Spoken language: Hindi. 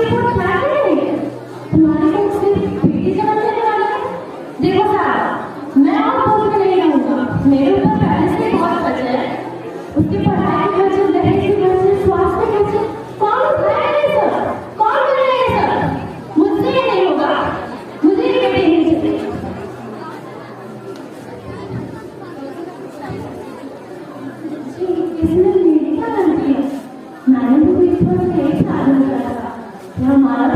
रिपोर्ट क्या है? तुम्हारे को सिर्फ बेटी जन्म देने वाला है। देखो साहब, मैं और बोल के नहीं रहूंगा। मेरे ऊपर पहले से बहुत खर्च है। उसकी पढ़ाई के खर्चे, दहेज के खर्चे, स्वास्थ्य के खर्चे, कौन उठाएगा ये सब? कौन करेगा ये सब? मुझसे ये नहीं होगा। मुझे ये बेटी नहीं चाहिए। इसने मेरी क्या गलती है? मैंने तो इस पर 1 साल में करा था। हमारा